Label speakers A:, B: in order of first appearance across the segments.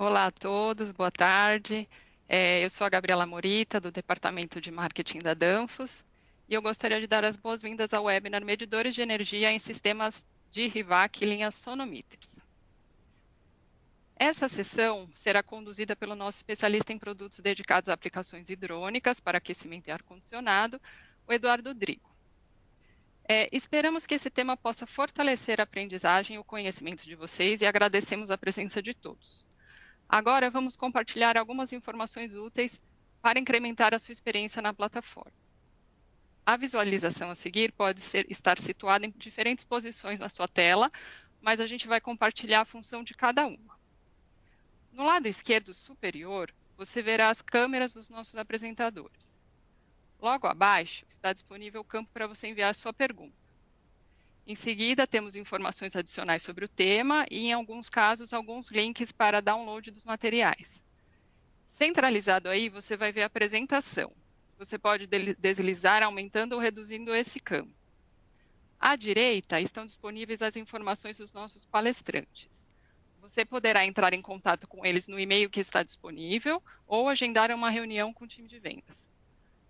A: Olá a todos, boa tarde. Eu sou a Gabriela Morita, do Departamento de Marketing da Danfoss, e eu gostaria de dar as boas-vindas ao webinar Medidores de Energia em Sistemas de RIVAC e Linhas Sonometers. Essa sessão será conduzida pelo nosso especialista em produtos dedicados a aplicações hidrônicas para aquecimento e ar-condicionado, o Eduardo Drigo. Esperamos que esse tema possa fortalecer a aprendizagem e o conhecimento de vocês e agradecemos a presença de todos. Agora, vamos compartilhar algumas informações úteis para incrementar a sua experiência na plataforma. A visualização a seguir pode estar situada em diferentes posições na sua tela, mas a gente vai compartilhar a função de cada uma. No lado esquerdo superior, você verá as câmeras dos nossos apresentadores. Logo abaixo, está disponível o campo para você enviar sua pergunta. Em seguida, temos informações adicionais sobre o tema e, em alguns casos, alguns links para download dos materiais. Centralizado aí, você vai ver a apresentação. Você pode deslizar aumentando ou reduzindo esse campo. À direita, estão disponíveis as informações dos nossos palestrantes. Você poderá entrar em contato com eles no e-mail que está disponível ou agendar uma reunião com o time de vendas.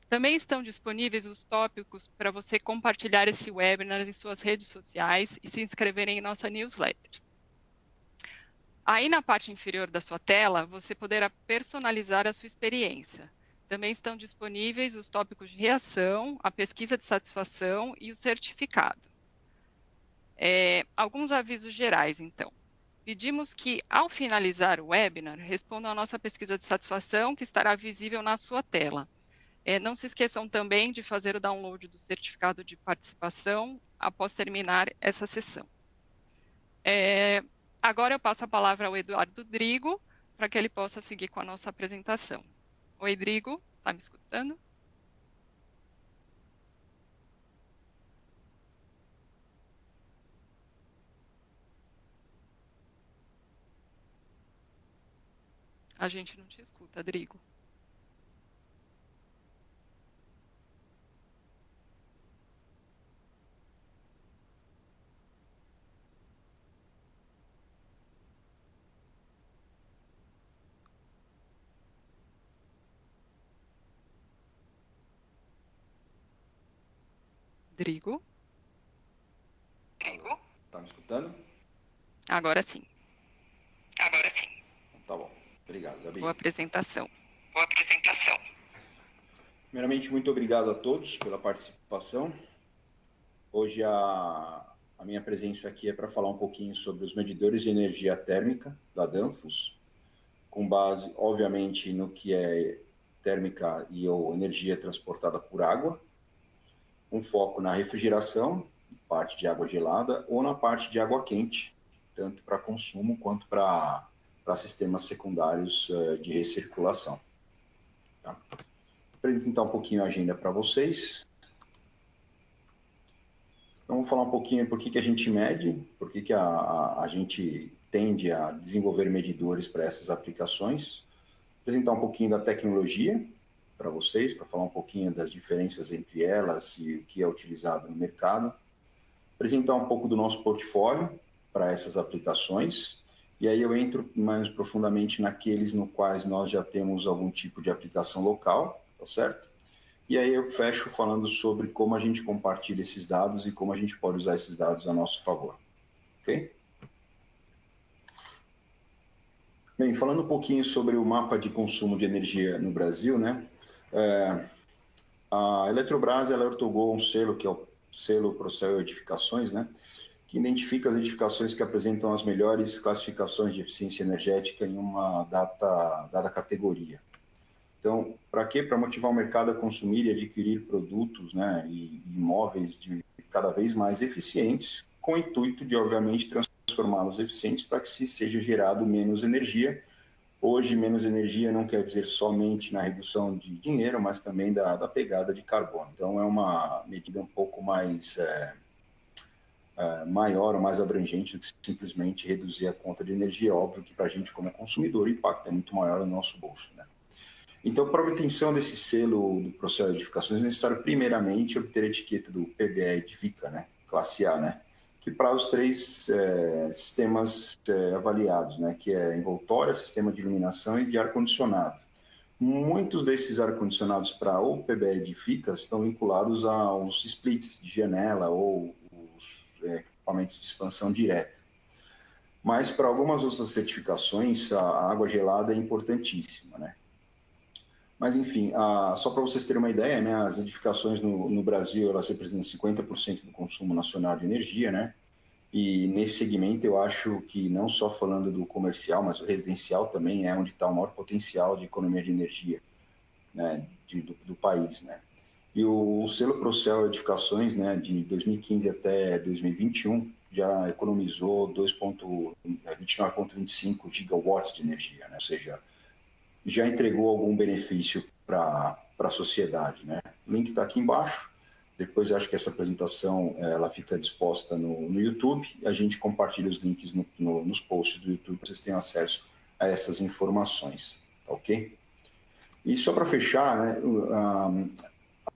A: Também estão disponíveis os tópicos para você compartilhar esse webinar em suas redes sociais e se inscreverem em nossa newsletter. Aí na parte inferior da sua tela, você poderá personalizar a sua experiência. Também estão disponíveis os tópicos de reação, a pesquisa de satisfação e o certificado. Alguns avisos gerais, então. Pedimos que, ao finalizar o webinar, respondam à nossa pesquisa de satisfação, que estará visível na sua tela. Não se esqueçam também de fazer o download do certificado de participação após terminar essa sessão. Agora eu passo a palavra ao Eduardo Drigo, para que ele possa seguir com a nossa apresentação. Oi, Drigo, está me escutando? A gente não te escuta, Drigo. Drigo?
B: Drigo? Tá me escutando?
A: Agora sim.
B: Agora sim. Tá bom. Obrigado, Gabi.
A: Boa apresentação.
B: Boa apresentação. Primeiramente, muito obrigado a todos pela participação. Hoje a minha presença aqui é para falar um pouquinho sobre os medidores de energia térmica da Danfoss, com base, obviamente, no que é térmica e ou energia transportada por água, um foco na refrigeração, parte de água gelada, ou na parte de água quente, tanto para consumo quanto para sistemas secundários de recirculação. Tá? Vou apresentar um pouquinho a agenda para vocês. Então, vou falar um pouquinho por que a gente mede, por que a gente tende a desenvolver medidores para essas aplicações. Apresentar um pouquinho da tecnologia para vocês, para falar um pouquinho das diferenças entre elas e o que é utilizado no mercado. Apresentar um pouco do nosso portfólio para essas aplicações. E aí eu entro mais profundamente naqueles no quais nós já temos algum tipo de aplicação local, tá certo? E aí eu fecho falando sobre como a gente compartilha esses dados e como a gente pode usar esses dados a nosso favor, ok? Bem, falando um pouquinho sobre o mapa de consumo de energia no Brasil, né? A Eletrobras, ela ortogou um selo, que é o selo Procel Edificações, né? Que identifica as edificações que apresentam as melhores classificações de eficiência energética em uma dada categoria. Então, para quê? Para motivar o mercado a consumir e adquirir produtos, né, e imóveis cada vez mais eficientes, com o intuito de, obviamente, transformá-los eficientes para que se seja gerado menos energia. Hoje, menos energia não quer dizer somente na redução de dinheiro, mas também da pegada de carbono. Então, é uma medida um pouco mais maior ou mais abrangente do que simplesmente reduzir a conta de energia. Óbvio que para a gente, como consumidor, o impacto é muito maior no nosso bolso, né? Então, para a obtenção desse selo do processo de edificações, é necessário, primeiramente, obter a etiqueta do PBE Edifica, né? Classe A, né? e para os três sistemas avaliados, né, que é envoltória, sistema de iluminação e de ar-condicionado. Muitos desses ar-condicionados para o PBE de FICAS estão vinculados aos splits de janela ou os equipamentos de expansão direta. Mas para algumas outras certificações, a água gelada é importantíssima, né? Mas, enfim, só para vocês terem uma ideia, né, as edificações no Brasil, elas representam 50% do consumo nacional de energia, né? E nesse segmento eu acho que não só falando do comercial, mas o residencial também é onde está o maior potencial de economia de energia, né, do país, né? E o selo Procel Edificações, né, de 2015 até 2021, já economizou 29,25 gigawatts de energia, né? Ou seja, já entregou algum benefício para a sociedade, né? O link está aqui embaixo. Depois acho que essa apresentação ela fica disposta no YouTube. A gente compartilha os links nos posts do YouTube, vocês tenham acesso a essas informações, tá ok? E só para fechar, né,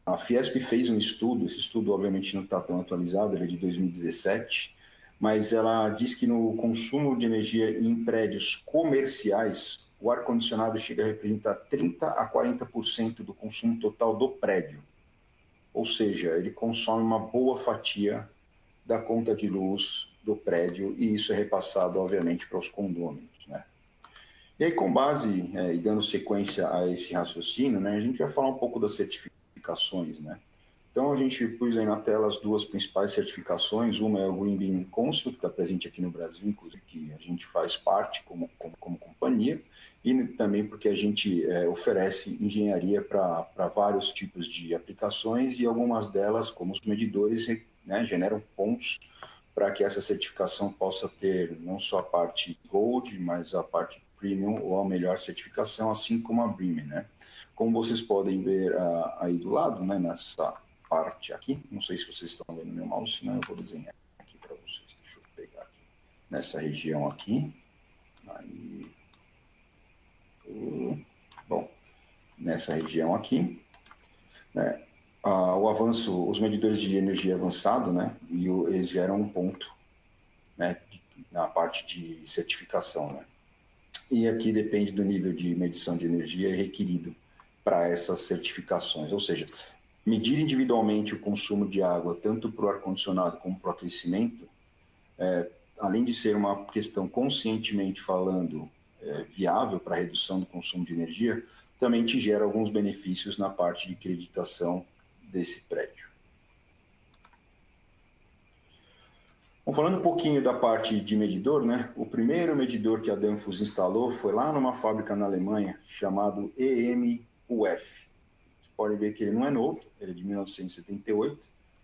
B: a Fiesp fez um estudo, esse estudo obviamente não está tão atualizado, ele é de 2017, mas ela diz que no consumo de energia em prédios comerciais, o ar-condicionado chega a representar 30% a 40% do consumo total do prédio. Ou seja, ele consome uma boa fatia da conta de luz do prédio e isso é repassado, obviamente, para os condôminos, né? E aí, com base e dando sequência a esse raciocínio, né, a gente vai falar um pouco das certificações, né? Então, a gente pôs aí na tela as duas principais certificações. Uma é o Green Beam Council, que está presente aqui no Brasil, inclusive, que a gente faz parte como companhia, e também porque a gente oferece engenharia para vários tipos de aplicações e algumas delas, como os medidores, né, generam pontos para que essa certificação possa ter não só a parte Gold, mas a parte Premium ou a melhor certificação, assim como a BREEAM, né? Como vocês podem ver aí do lado, né, nessa parte aqui, não sei se vocês estão vendo meu mouse, senão eu vou desenhar aqui para vocês. Deixa eu pegar aqui. Nessa região aqui. Aí. Bom, nessa região aqui, né, o avanço, os medidores de energia avançado, né, e eles geram um ponto, né, na parte de certificação, né. E aqui depende do nível de medição de energia requerido para essas certificações, ou seja, medir individualmente o consumo de água, tanto para o ar-condicionado como para o aquecimento, além de ser uma questão conscientemente falando viável para a redução do consumo de energia, também te gera alguns benefícios na parte de creditação desse prédio. Bom, falando um pouquinho da parte de medidor, né? O primeiro medidor que a Danfoss instalou foi lá numa fábrica na Alemanha, chamado EMUF. Vocês podem ver que ele não é novo, ele é de 1978,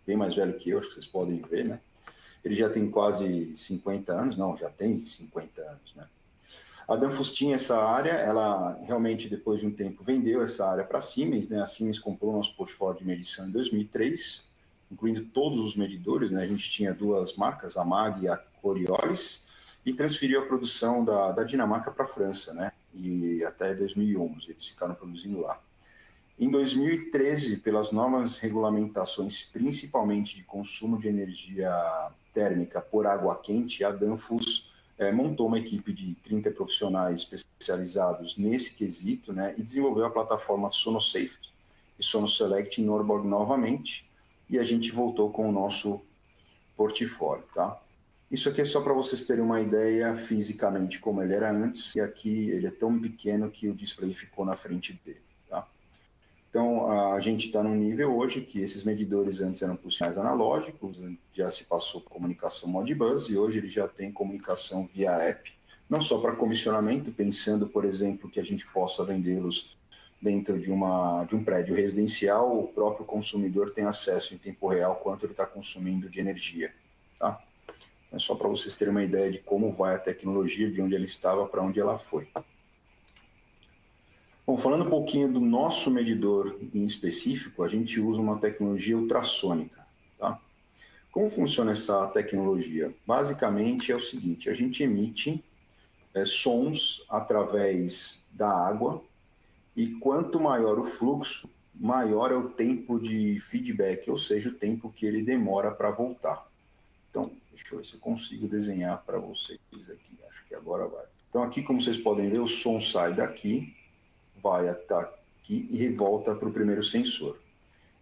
B: bem mais velho que eu, acho que vocês podem ver, né? Ele já tem quase 50 anos, não, já tem 50 anos, né? A Danfoss tinha essa área, ela realmente, depois de um tempo, vendeu essa área para a Siemens, né? A Siemens comprou nosso portfólio de medição em 2003, incluindo todos os medidores, né? A gente tinha duas marcas, a MAG e a Coriolis, e transferiu a produção da Dinamarca para a França, né? E até 2011 eles ficaram produzindo lá. Em 2013, pelas novas regulamentações, principalmente de consumo de energia térmica por água quente, a Danfoss montou uma equipe de 30 profissionais especializados nesse quesito, né, e desenvolveu a plataforma SonoSafety e SonoSelect em Norborg novamente, e a gente voltou com o nosso portfólio, tá? Isso aqui é só para vocês terem uma ideia fisicamente como ele era antes, e aqui ele é tão pequeno que o display ficou na frente dele, tá? Então, a gente está num nível hoje que esses medidores antes eram mais analógicos, já se passou por comunicação Modbus, e hoje ele já tem comunicação via app, não só para comissionamento, pensando, por exemplo, que a gente possa vendê-los dentro de um prédio residencial, o próprio consumidor tem acesso em tempo real quanto ele está consumindo de energia, tá? É só para vocês terem uma ideia de como vai a tecnologia, de onde ela estava para onde ela foi. Bom, falando um pouquinho do nosso medidor em específico, a gente usa uma tecnologia ultrassônica, tá? Como funciona essa tecnologia? Basicamente é o seguinte, a gente emite sons através da água e quanto maior o fluxo, maior é o tempo de feedback, ou seja, o tempo que ele demora para voltar. Então, Deixa eu ver se eu consigo desenhar para vocês aqui. Acho que agora vai. Então, aqui, como vocês podem ver, o som sai daqui, vai até aqui e volta para o primeiro sensor.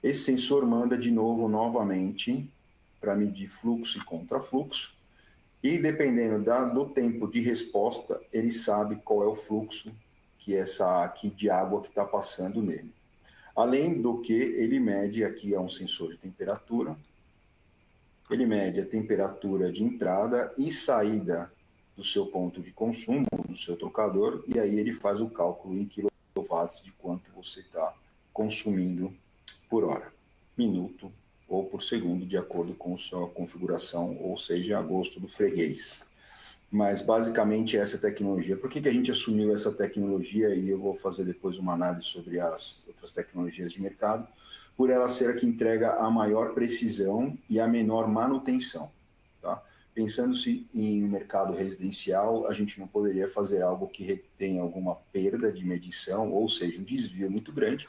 B: Esse sensor manda de novo, novamente, para medir fluxo e contrafluxo. E dependendo do tempo de resposta, ele sabe qual é o fluxo que essa aqui de água que está passando nele. Além do que, ele mede, aqui é um sensor de temperatura, ele mede a temperatura de entrada e saída do seu ponto de consumo, do seu trocador, e aí ele faz o cálculo em quilowatts de quanto você está consumindo por hora, minuto ou por segundo, de acordo com a sua configuração, ou seja, a gosto do freguês. Mas, basicamente, essa tecnologia. Por que a gente assumiu essa tecnologia? E eu vou fazer depois uma análise sobre as outras tecnologias de mercado. Por ela ser a que entrega a maior precisão e a menor manutenção. Tá? Pensando-se em mercado residencial, a gente não poderia fazer algo que tenha alguma perda de medição, ou seja, um desvio muito grande,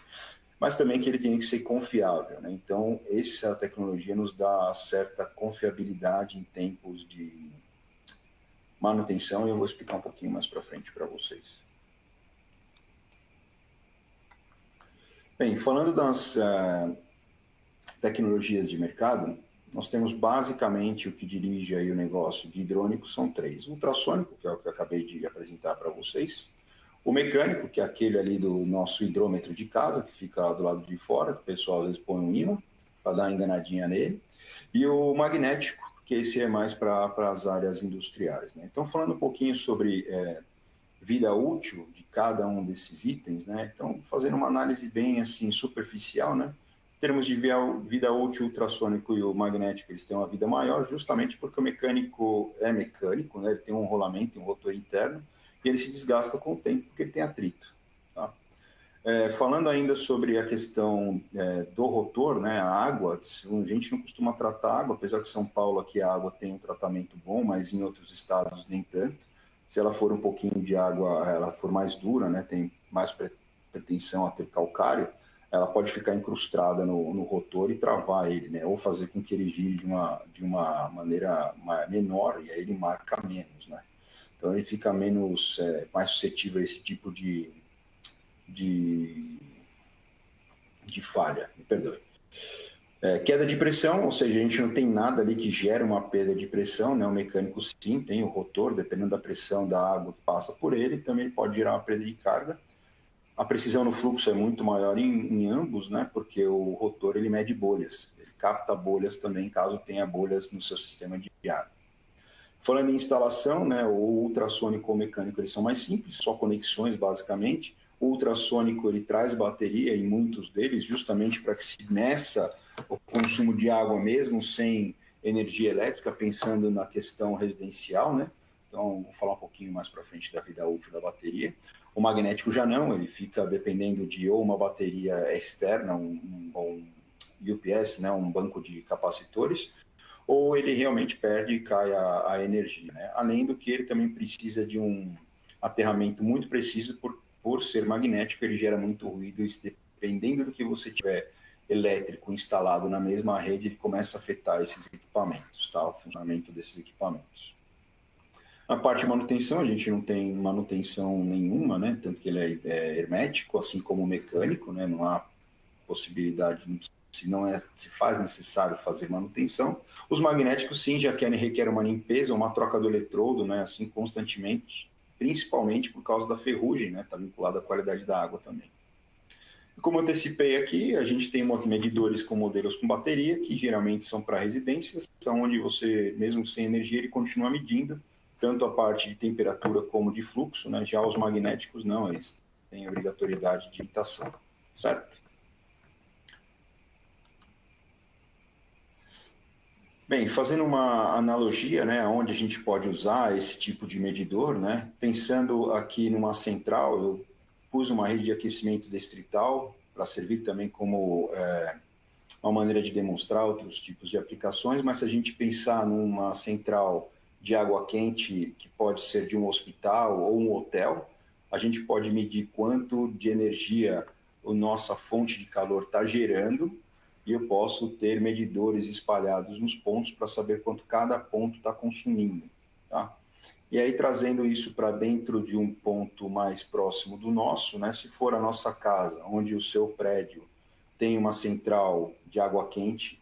B: mas também que ele tenha que ser confiável, né? Então, essa tecnologia nos dá certa confiabilidade em tempos de manutenção, e eu vou explicar um pouquinho mais para frente para vocês. Bem, falando das tecnologias de mercado, nós temos basicamente o que dirige aí o negócio de hidrônico são três. O ultrassônico, que é o que eu acabei de apresentar para vocês. O mecânico, que é aquele ali do nosso hidrômetro de casa, que fica do lado de fora, que o pessoal às vezes põe um ímã para dar uma enganadinha nele. E o magnético, que esse é mais para as áreas industriais, né? Então, falando um pouquinho sobre vida útil de cada um desses itens, né? Então, fazendo uma análise bem assim superficial, né? Em termos de vida útil, o ultrassônico e o magnético, eles têm uma vida maior, justamente porque o mecânico é mecânico, né? Ele tem um rolamento, um rotor interno, e ele se desgasta com o tempo porque ele tem atrito. Tá? Falando ainda sobre a questão do rotor, né, a água, a gente não costuma tratar a água, apesar que São Paulo aqui a água tem um tratamento bom, mas em outros estados nem tanto. Se ela for um pouquinho de água, ela for mais dura, né, tem mais pretensão a ter calcário, ela pode ficar incrustada no rotor e travar ele, né, ou fazer com que ele gire de uma maneira menor, e aí ele marca menos, né. Então ele fica mais suscetível a esse tipo de falha, me perdoe. Queda de pressão, ou seja, a gente não tem nada ali que gera uma perda de pressão, né? O mecânico sim, tem o rotor, dependendo da pressão da água que passa por ele, também pode gerar uma perda de carga. A precisão no fluxo é muito maior em ambos, né? Porque o rotor ele mede bolhas, ele capta bolhas também, caso tenha bolhas no seu sistema de ar. Falando em instalação, né, o ultrassônico ou o mecânico eles são mais simples, só conexões basicamente. O ultrassônico ele traz bateria em muitos deles, justamente para que se meça o consumo de água mesmo sem energia elétrica, pensando na questão residencial, né? Então, vou falar um pouquinho mais para frente da vida útil da bateria. O magnético já não, ele fica dependendo de ou uma bateria externa, um UPS, né, um banco de capacitores, ou ele realmente perde e cai a energia, né? Além do que ele também precisa de um aterramento muito preciso, por ser magnético, ele gera muito ruído, e dependendo do que você tiver elétrico instalado na mesma rede, ele começa a afetar esses equipamentos, tá? O funcionamento desses equipamentos. Na parte de manutenção, a gente não tem manutenção nenhuma, né? Tanto que ele é hermético, assim como o mecânico, né? Não há possibilidade, se faz necessário fazer manutenção. Os magnéticos, sim, já requer uma limpeza, uma troca do eletrodo, né, assim, constantemente, principalmente por causa da ferrugem, né, está vinculado à qualidade da água também. E como antecipei aqui, a gente tem medidores com modelos com bateria, que geralmente são para residências, são onde você, mesmo sem energia, ele continua medindo, tanto a parte de temperatura como de fluxo, né, já os magnéticos não, eles têm obrigatoriedade de imitação, certo? Bem, fazendo uma analogia, né, onde a gente pode usar esse tipo de medidor, né, pensando aqui numa central, eu pus uma rede de aquecimento distrital para servir também como uma maneira de demonstrar outros tipos de aplicações, mas se a gente pensar numa central de água quente, que pode ser de um hospital ou um hotel, a gente pode medir quanto de energia a nossa fonte de calor está gerando, e eu posso ter medidores espalhados nos pontos para saber quanto cada ponto está consumindo, tá? E aí, trazendo isso para dentro de um ponto mais próximo do nosso, né? Se for a nossa casa, onde o seu prédio tem uma central de água quente,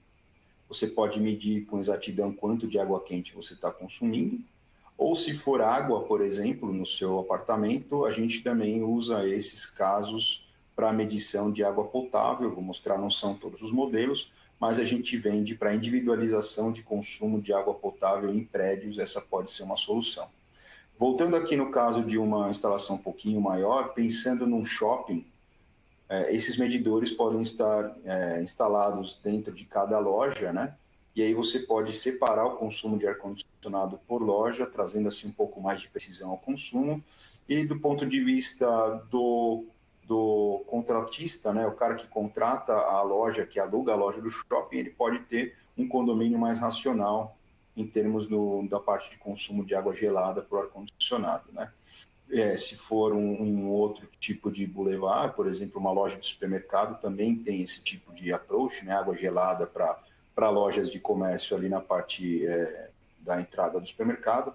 B: você pode medir com exatidão quanto de água quente você está consumindo. Ou se for água, por exemplo, no seu apartamento, a gente também usa esses casos para medição de água potável. Vou mostrar, não são todos os modelos, mas a gente vende para individualização de consumo de água potável em prédios, essa pode ser uma solução. Voltando aqui no caso de uma instalação um pouquinho maior, pensando num shopping, esses medidores podem estar instalados dentro de cada loja, né? E aí você pode separar o consumo de ar-condicionado por loja, trazendo assim um pouco mais de precisão ao consumo. E do ponto de vista do contratista, né? O cara que contrata a loja, que aluga a loja do shopping, ele pode ter um condomínio mais racional em termos da parte de consumo de água gelada para o ar-condicionado, né? Se for um outro tipo de boulevard, por exemplo, uma loja de supermercado, também tem esse tipo de approach, né? Água gelada para lojas de comércio ali na parte da entrada do supermercado,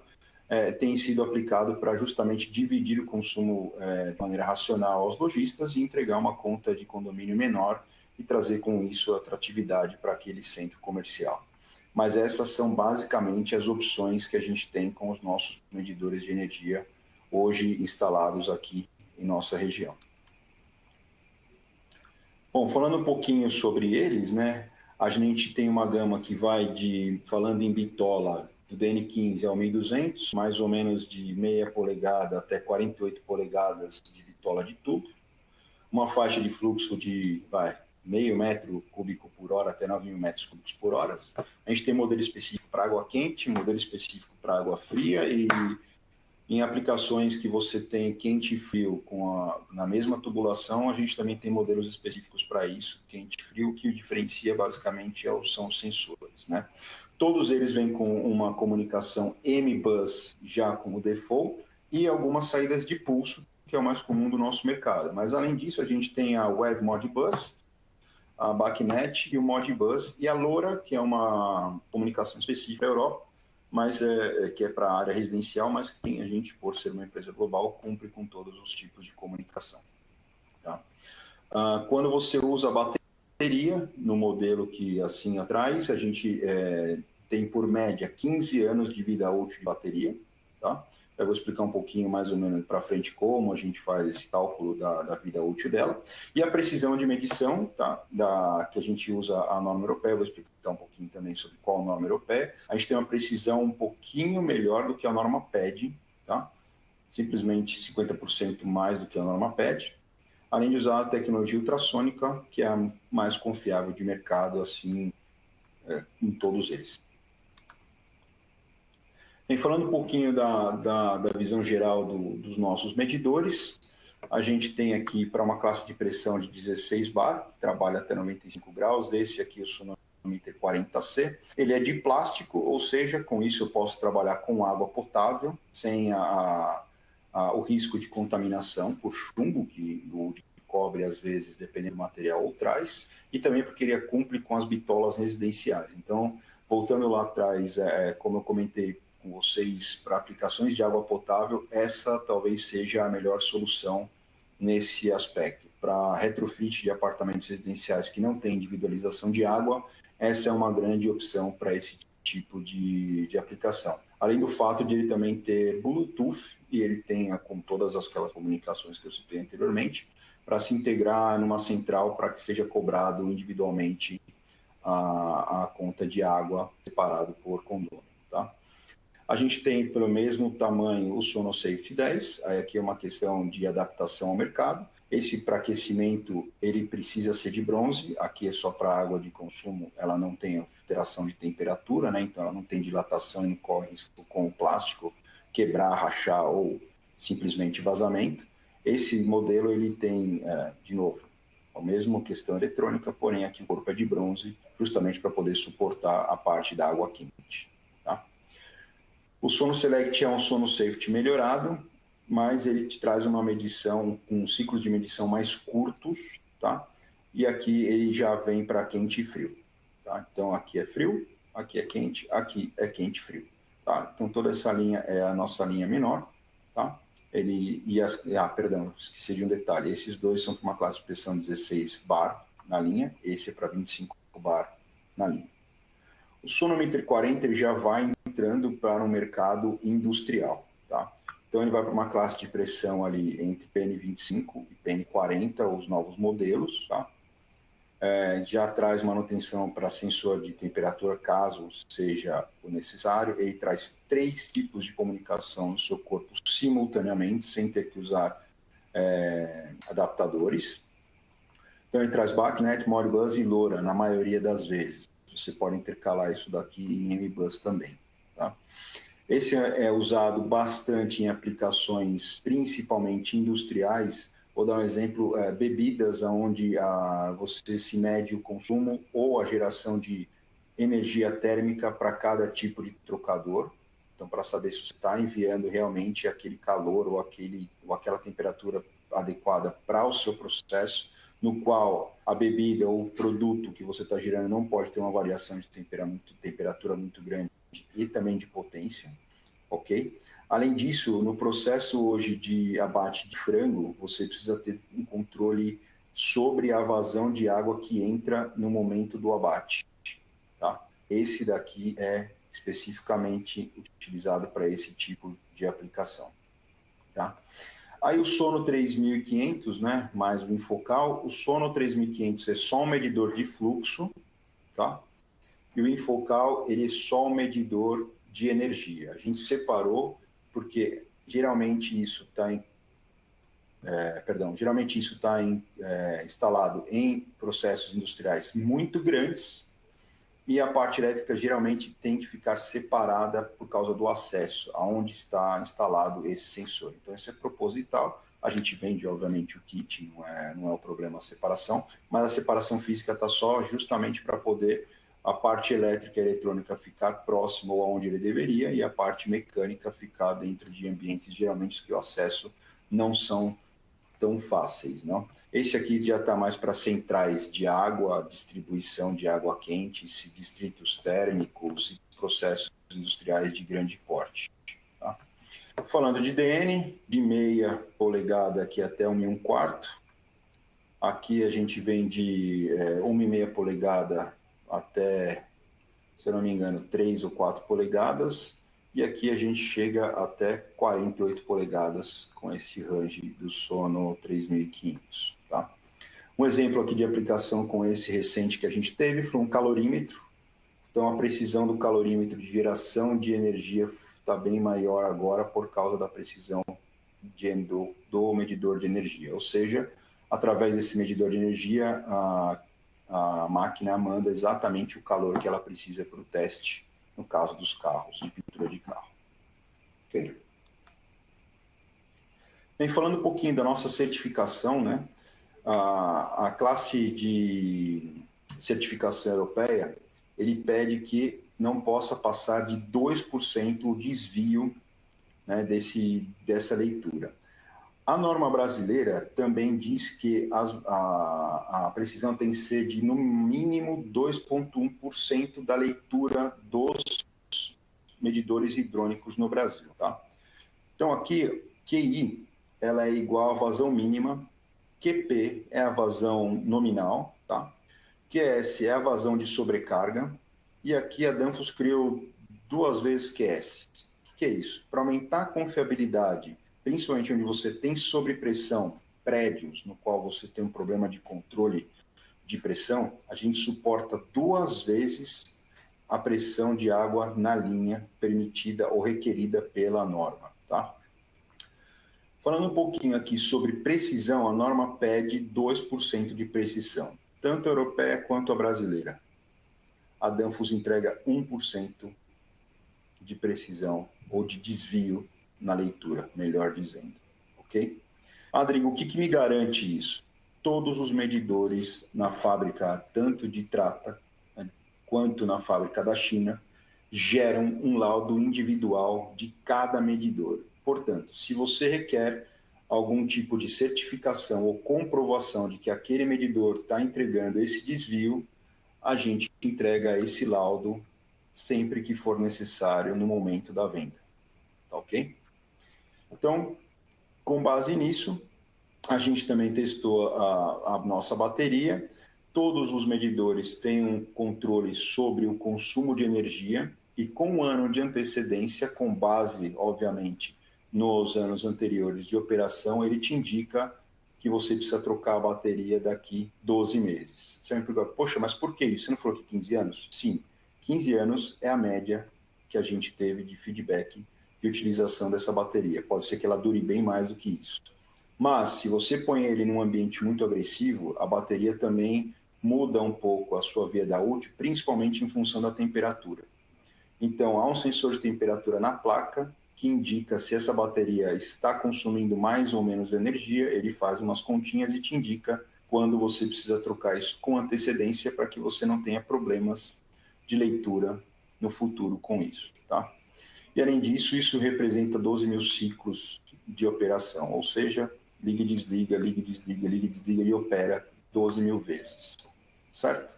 B: tem sido aplicado para justamente dividir o consumo de maneira racional aos lojistas e entregar uma conta de condomínio menor e trazer com isso atratividade para aquele centro comercial. Mas essas são basicamente as opções que a gente tem com os nossos medidores de energia hoje instalados aqui em nossa região. Bom, falando um pouquinho sobre eles, né? A gente tem uma gama que vai falando em bitola, do DN15 ao 1200, mais ou menos de meia polegada até 48 polegadas de bitola de tubo, uma faixa de fluxo de meio metro cúbico por hora até 9.000 metros cúbicos por hora. A gente tem modelo específico para água quente, modelo específico para água fria e em aplicações que você tem quente e frio na mesma tubulação, a gente também tem modelos específicos para isso, quente e frio, que o diferencia basicamente são os sensores, né? Todos eles vêm com uma comunicação M-Bus já como default e algumas saídas de pulso, que é o mais comum do nosso mercado. Mas além disso, a gente tem a Web Modbus, a BACnet e o Modbus, e a LoRa, que é uma comunicação específica para a Europa, mas que é para a área residencial, mas que a gente, por ser uma empresa global, cumpre com todos os tipos de comunicação. Tá? Quando você usa a bateria, no modelo que assim atrás, a gente tem por média 15 anos de vida útil de bateria. Tá? Eu vou explicar um pouquinho mais ou menos para frente como a gente faz esse cálculo da vida útil dela. E a precisão de medição, tá? Que a gente usa a norma europeia, eu vou explicar um pouquinho também sobre qual norma europeia. A gente tem uma precisão um pouquinho melhor do que a norma PED, tá? Simplesmente 50% mais do que a norma PED, além de usar a tecnologia ultrassônica, que é a mais confiável de mercado, assim, em todos eles. E falando um pouquinho da visão geral dos nossos medidores, a gente tem aqui para uma classe de pressão de 16 bar, que trabalha até 95 graus, esse aqui é o Sonometer 40C. Ele é de plástico, ou seja, com isso eu posso trabalhar com água potável, sem o risco de contaminação por chumbo, que o de cobre, às vezes, dependendo do material, ou traz, e também porque ele cumpre com as bitolas residenciais. Então, voltando lá atrás, como eu comentei com vocês, para aplicações de água potável, essa talvez seja a melhor solução nesse aspecto. Para retrofit de apartamentos residenciais que não tem individualização de água, essa é uma grande opção para esse tipo de aplicação. Além do fato de ele também ter Bluetooth, e ele tem com todas aquelas comunicações que eu citei anteriormente, para se integrar numa central para que seja cobrado individualmente a conta de água separado por condomínio. Tá? A gente tem, pelo mesmo tamanho, o SonoSafety 10, aí aqui é uma questão de adaptação ao mercado. Esse para aquecimento, ele precisa ser de bronze, aqui é só para água de consumo, ela não tem alteração de temperatura, né? Então ela não tem dilatação e não corre risco com o plástico quebrar, rachar ou simplesmente vazamento. Esse modelo, ele tem, de novo, a mesma questão eletrônica, porém aqui o corpo é de bronze, justamente para poder suportar a parte da água quente. Tá? O SonoSelect é um SonoSafety melhorado, mas ele te traz uma medição, um ciclo de medição mais curtos, tá? e aqui ele já vem para quente e frio. Tá? Então, aqui é frio, aqui é quente e frio. Tá? Então, toda essa linha é a nossa linha menor. Tá? Perdão, esqueci de um detalhe. Esses dois são para uma classe de pressão 16 bar na linha, esse é para 25 bar na linha. O sonômetro 40 ele já vai entrando para um mercado industrial. Tá? Então, ele vai para uma classe de pressão ali entre PN25 e PN40, os novos modelos. Tá? Já traz manutenção para sensor de temperatura, caso seja o necessário. Ele traz 3 tipos de comunicação no seu corpo simultaneamente, sem ter que usar adaptadores. Então, ele traz BACnet, Modbus e LoRa, na maioria das vezes. Você pode intercalar isso daqui em MBus também. Tá? Esse é usado bastante em aplicações, principalmente industriais. Vou dar um exemplo, bebidas, onde você se mede o consumo ou a geração de energia térmica para cada tipo de trocador. Então, para saber se você está enviando realmente aquele calor ou aquela temperatura adequada para o seu processo, no qual a bebida ou o produto que você está gerando não pode ter uma variação de temperatura muito grande e também de potência, ok? Além disso, no processo hoje de abate de frango, você precisa ter um controle sobre a vazão de água que entra no momento do abate. Tá? Esse daqui é especificamente utilizado para esse tipo de aplicação. Tá? Aí o Sono 3500, né, mais o Infocal. O Sono 3500 é só um medidor de fluxo, tá? E o Infocal, ele é só um medidor de energia. A gente separou porque geralmente isso está instalado em processos industriais muito grandes e a parte elétrica geralmente tem que ficar separada por causa do acesso aonde está instalado esse sensor. Então, isso é proposital. A gente vende, obviamente, o kit, não é o problema a separação, mas a separação física está só justamente para poder a parte elétrica e eletrônica ficar próximo aonde ele deveria e a parte mecânica ficar dentro de ambientes geralmente que o acesso não são tão fáceis, não? Esse aqui já está mais para centrais de água, distribuição de água quente, distritos térmicos e processos industriais de grande porte. Tá? Falando de DN, de meia polegada aqui até 1,25. Aqui a gente vem de 1,5 polegada até, se eu não me engano, 3 ou 4 polegadas. E aqui a gente chega até 48 polegadas com esse range do Sono 3500. Tá? Um exemplo aqui de aplicação com esse recente que a gente teve foi um calorímetro. Então, a precisão do calorímetro de geração de energia está bem maior agora por causa da precisão do medidor de energia. Ou seja, através desse medidor de energia, a máquina manda exatamente o calor que ela precisa para o teste, no caso dos carros, de pintura de carro. Okay? Bem, falando um pouquinho da nossa certificação, né? A classe de certificação europeia, ele pede que não possa passar de 2% o desvio, né, dessa leitura. A norma brasileira também diz que a precisão tem que ser de, no mínimo, 2,1% da leitura dos medidores hidrônicos no Brasil. Tá? Então, aqui, QI ela é igual à vazão mínima, QP é a vazão nominal, tá? QS é a vazão de sobrecarga, e aqui a Danfoss criou 2 vezes QS. O que é isso? Para aumentar a confiabilidade, principalmente onde você tem sobrepressão, prédios, no qual você tem um problema de controle de pressão, a gente suporta 2 vezes a pressão de água na linha permitida ou requerida pela norma. Tá? Falando um pouquinho aqui sobre precisão, a norma pede 2% de precisão, tanto a europeia quanto a brasileira. A Danfoss entrega 1% de precisão ou de desvio na leitura, melhor dizendo. Ok? Adrigo, o que me garante isso? Todos os medidores na fábrica, tanto de Trata quanto na fábrica da China, geram um laudo individual de cada medidor. Portanto, se você requer algum tipo de certificação ou comprovação de que aquele medidor está entregando esse desvio, a gente entrega esse laudo sempre que for necessário no momento da venda. Tá ok? Então, com base nisso, a gente também testou a nossa bateria. Todos os medidores têm um controle sobre o consumo de energia e com um ano de antecedência, com base, obviamente, nos anos anteriores de operação, ele te indica que você precisa trocar a bateria daqui 12 meses. Você me pergunta, poxa, mas por que isso? Você não falou que 15 anos? Sim, 15 anos é a média que a gente teve de feedback de utilização dessa bateria. Pode ser que ela dure bem mais do que isso. Mas, se você põe ele num ambiente muito agressivo, a bateria também muda um pouco a sua vida útil, principalmente em função da temperatura. Então, há um sensor de temperatura na placa que indica se essa bateria está consumindo mais ou menos energia, ele faz umas continhas e te indica quando você precisa trocar isso com antecedência para que você não tenha problemas de leitura no futuro com isso, tá? E, além disso, isso representa 12 mil ciclos de operação, ou seja, liga e desliga, liga e desliga, liga e desliga e opera 12 mil vezes, certo?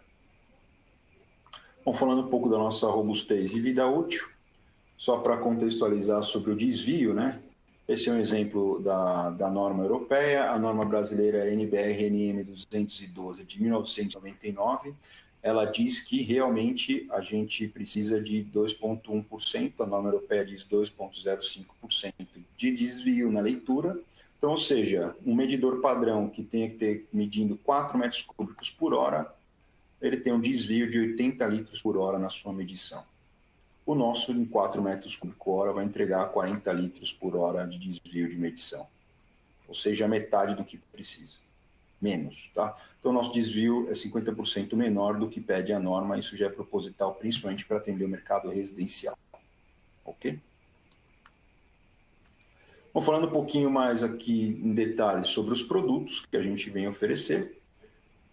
B: Bom, falando um pouco da nossa robustez e vida útil, só para contextualizar sobre o desvio, né? Esse é um exemplo da norma europeia, a norma brasileira é NBR-NM 212 de 1999, ela diz que realmente a gente precisa de 2,1%, a norma europeia diz 2,05% de desvio na leitura. Então, ou seja, um medidor padrão que tenha que ter medindo 4 metros cúbicos por hora, ele tem um desvio de 80 litros por hora na sua medição. O nosso, em 4 metros cúbicos por hora, vai entregar 40 litros por hora de desvio de medição. Ou seja, metade do que precisa. Menos, tá? Então, o nosso desvio é 50% menor do que pede a norma. Isso já é proposital, principalmente para atender o mercado residencial. Ok? Bom, falando um pouquinho mais aqui em detalhes sobre os produtos que a gente vem oferecer.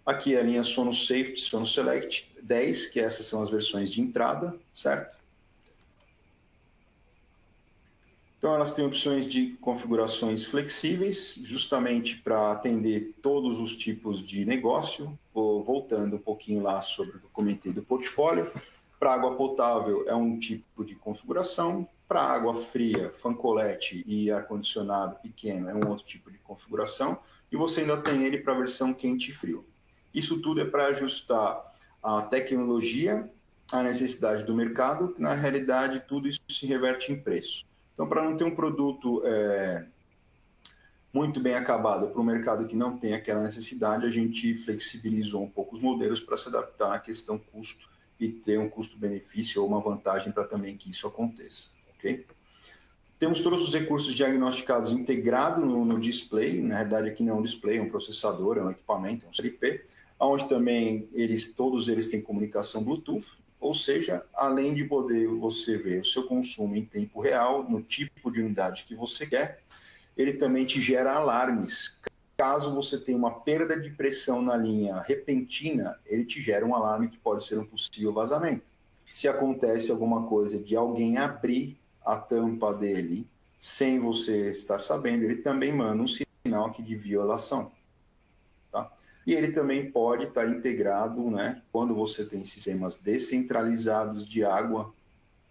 B: Aqui é a linha Sono Safety, Sono Select 10, que essas são as versões de entrada, certo? Então, elas têm opções de configurações flexíveis, justamente para atender todos os tipos de negócio. Voltando um pouquinho lá sobre o que eu comentei do portfólio. Para água potável é um tipo de configuração. Para água fria, fan colette e ar-condicionado pequeno é um outro tipo de configuração. E você ainda tem ele para a versão quente e frio. Isso tudo é para ajustar a tecnologia à necessidade do mercado, que na realidade tudo isso se reverte em preço. Então, para não ter um produto muito bem acabado para um mercado que não tem aquela necessidade, a gente flexibilizou um pouco os modelos para se adaptar à questão custo e ter um custo-benefício ou uma vantagem para também que isso aconteça. Okay? Temos todos os recursos diagnosticados integrados no display. Na verdade, aqui não é um display, é um processador, é um equipamento, é um CLP, onde também todos eles têm comunicação Bluetooth. Ou seja, além de poder você ver o seu consumo em tempo real, no tipo de unidade que você quer, ele também te gera alarmes. Caso você tenha uma perda de pressão na linha repentina, ele te gera um alarme que pode ser um possível vazamento. Se acontece alguma coisa de alguém abrir a tampa dele sem você estar sabendo, ele também manda um sinal aqui de violação. Tá? E ele também pode estar integrado, né, quando você tem sistemas descentralizados de água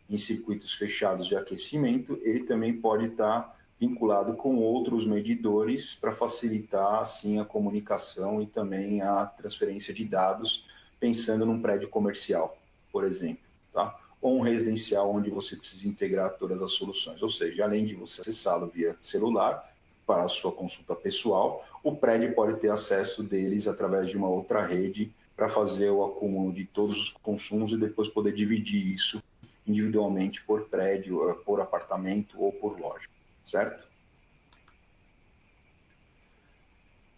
B: em circuitos fechados de aquecimento, ele também pode estar vinculado com outros medidores para facilitar, assim, a comunicação e também a transferência de dados, pensando num prédio comercial, por exemplo, tá? Ou um residencial onde você precisa integrar todas as soluções. Ou seja, além de você acessá-lo via celular para a sua consulta pessoal, o prédio pode ter acesso deles através de uma outra rede para fazer o acúmulo de todos os consumos e depois poder dividir isso individualmente por prédio, por apartamento ou por loja, certo?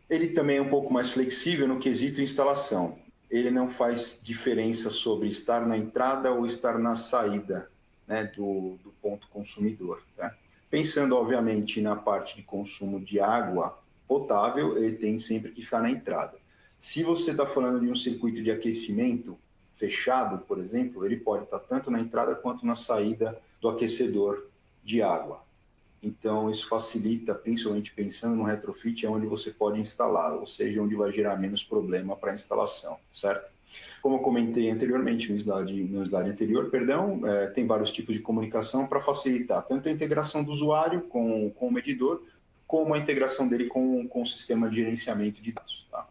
B: Ele também é um pouco mais flexível no quesito instalação. Ele não faz diferença sobre estar na entrada ou estar na saída, né, do ponto consumidor. Tá? Pensando, obviamente, na parte de consumo de água potável, ele tem sempre que ficar na entrada. Se você está falando de um circuito de aquecimento fechado, por exemplo, ele pode estar tanto na entrada quanto na saída do aquecedor de água. Então, isso facilita, principalmente pensando no retrofit, é onde você pode instalar, ou seja, onde vai gerar menos problema para a instalação, certo? Como eu comentei anteriormente, no slide anterior, perdão, tem vários tipos de comunicação para facilitar tanto a integração do usuário com o medidor, como a integração dele com o sistema de gerenciamento de dados. Tá?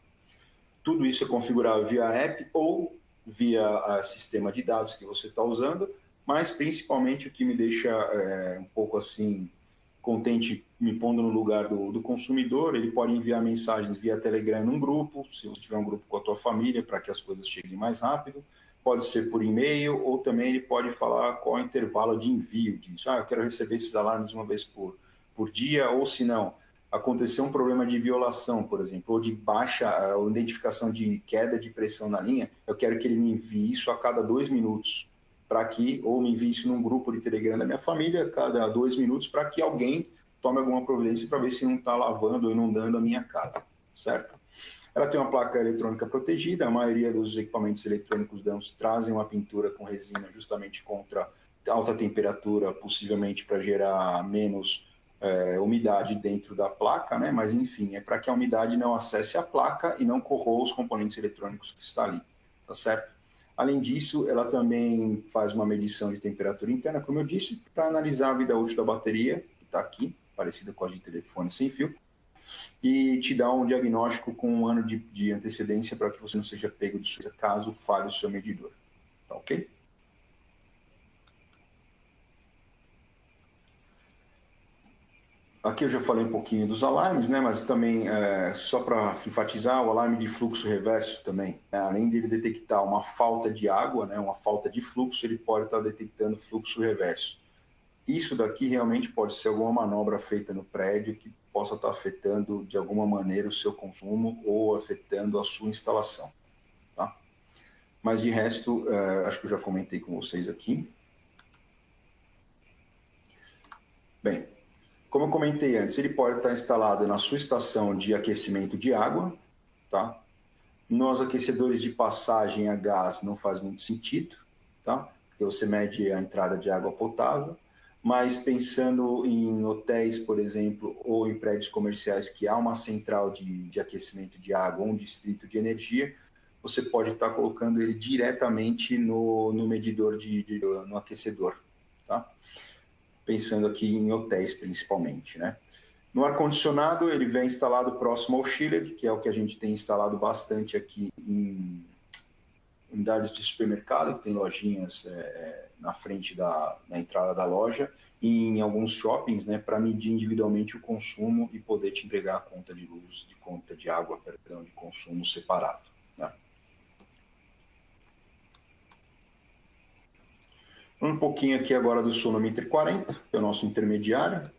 B: Tudo isso é configurável via app ou via sistema de dados que você está usando, mas principalmente o que me deixa um pouco assim contente, me pondo no lugar do consumidor, ele pode enviar mensagens via Telegram num grupo, se você tiver um grupo com a tua família, para que as coisas cheguem mais rápido, pode ser por e-mail, ou também ele pode falar qual é o intervalo de envio disso. Eu quero receber esses alarmes uma vez por dia, ou se não, acontecer um problema de violação, por exemplo, ou de baixa, ou identificação de queda de pressão na linha, eu quero que ele me envie isso a cada 2 minutos, para que, ou me envie isso num grupo de Telegram da minha família, a cada 2 minutos, para que alguém tome alguma providência para ver se não está lavando ou inundando a minha casa, certo? Ela tem uma placa eletrônica protegida, a maioria dos equipamentos eletrônicos DAMPS trazem uma pintura com resina justamente contra alta temperatura, possivelmente para gerar menos umidade dentro da placa, né? Mas enfim, é para que a umidade não acesse a placa e não corroa os componentes eletrônicos que está ali, tá certo? Além disso, ela também faz uma medição de temperatura interna, como eu disse, para analisar a vida útil da bateria, que está aqui, parecida com a de telefone sem fio, e te dá um diagnóstico com 1 ano de antecedência para que você não seja pego de surpresa caso falhe o seu medidor. Tá ok? Aqui eu já falei um pouquinho dos alarmes, né? Mas também, só para enfatizar, o alarme de fluxo reverso também, né? Além de ele detectar uma falta de água, né? Uma falta de fluxo, ele pode estar detectando fluxo reverso. Isso daqui realmente pode ser alguma manobra feita no prédio que possa estar afetando de alguma maneira o seu consumo ou afetando a sua instalação. Tá? Mas de resto, acho que eu já comentei com vocês aqui. Bem, como eu comentei antes, ele pode estar instalado na sua estação de aquecimento de água, tá? Nos aquecedores de passagem a gás não faz muito sentido, tá? Porque você mede a entrada de água potável, mas pensando em hotéis, por exemplo, ou em prédios comerciais que há uma central de aquecimento de água, um distrito de energia, você pode estar colocando ele diretamente no medidor, no aquecedor, tá? Pensando aqui em hotéis principalmente, né? No ar-condicionado, ele vem instalado próximo ao chiller, que é o que a gente tem instalado bastante aqui em unidades de supermercado, que tem lojinhas na frente na entrada da loja, e em alguns shoppings, né, para medir individualmente o consumo e poder te entregar a conta de luz, de conta de água, perdão, de consumo separado. Né? Um pouquinho aqui agora do Sonometer 40, que é o nosso intermediário.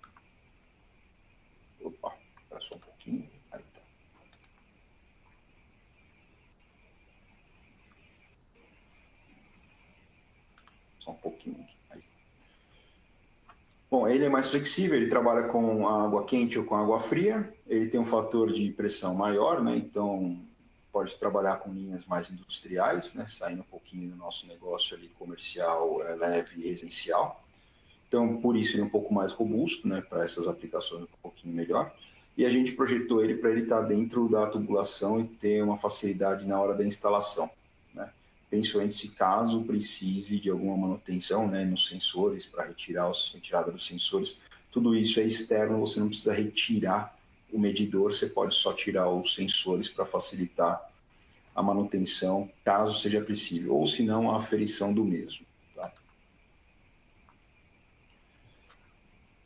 B: Opa, espera só um pouquinho. Aí tá. Só um pouquinho aqui. Aí. Bom, ele é mais flexível, ele trabalha com água quente ou com água fria, ele tem um fator de pressão maior, né? Então pode trabalhar com linhas mais industriais, né? Saindo um pouquinho do nosso negócio ali comercial, leve e residencial. Então, por isso ele é um pouco mais robusto, né? Para essas aplicações um pouquinho melhor. E a gente projetou ele para ele estar dentro da tubulação e ter uma facilidade na hora da instalação, né? Principalmente se caso precise de alguma manutenção, né, nos sensores, para retirada dos sensores. Tudo isso é externo, você não precisa retirar o medidor, você pode só tirar os sensores para facilitar a manutenção, caso seja possível, ou se não, a aferição do mesmo. Tá?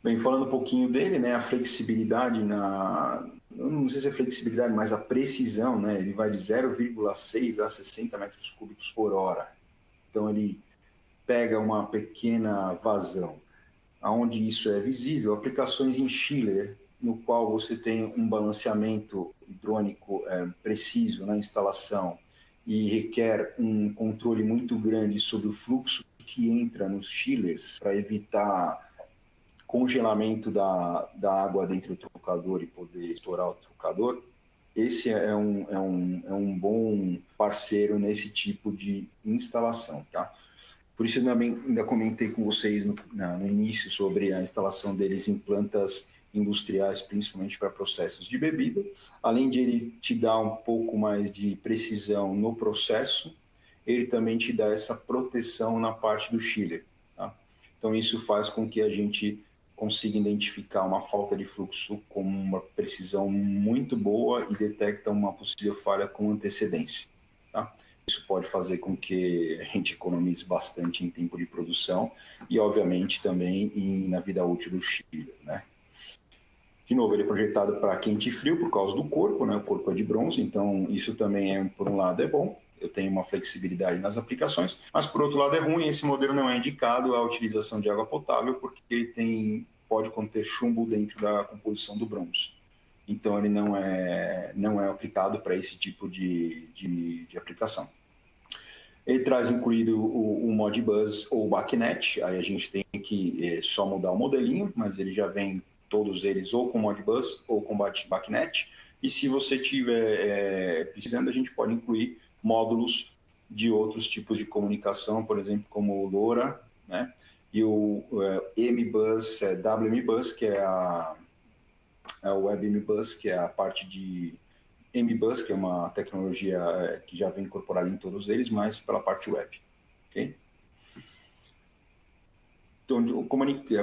B: Bem, falando um pouquinho dele, né, a flexibilidade não sei se é flexibilidade, mas a precisão, né, ele vai de 0,6 a 60 metros cúbicos por hora. Então, ele pega uma pequena vazão. Onde isso é visível, aplicações em chiller, no qual você tem um balanceamento hidrônico preciso na instalação e requer um controle muito grande sobre o fluxo que entra nos chillers para evitar congelamento da água dentro do trocador e poder estourar o trocador. Esse é um bom parceiro nesse tipo de instalação, tá? Por isso eu também ainda comentei com vocês no início sobre a instalação deles em plantas industriais, principalmente para processos de bebida. Além de ele te dar um pouco mais de precisão no processo, ele também te dá essa proteção na parte do chiller. Tá? Então isso faz com que a gente consiga identificar uma falta de fluxo com uma precisão muito boa e detecta uma possível falha com antecedência. Tá? Isso pode fazer com que a gente economize bastante em tempo de produção e, obviamente, também na vida útil do chiller, né? De novo, ele é projetado para quente e frio por causa do corpo, né? O corpo é de bronze, então isso também, por um lado, é bom. Eu tenho uma flexibilidade nas aplicações, mas, por outro lado, é ruim. Esse modelo não é indicado à utilização de água potável porque ele pode conter chumbo dentro da composição do bronze. Então, ele não é aplicado para esse tipo de aplicação. Ele traz incluído o Modbus ou o BACnet, aí a gente tem que só mudar o modelinho, mas ele já vem todos eles ou com Modbus ou com BACnet, e se você tiver precisando, a gente pode incluir módulos de outros tipos de comunicação, por exemplo, como o LoRa, né? E o MBus, WMBus, que é o WebMBus, que é a parte de MBus, que é uma tecnologia que já vem incorporada em todos eles, mas pela parte web. Okay? Então,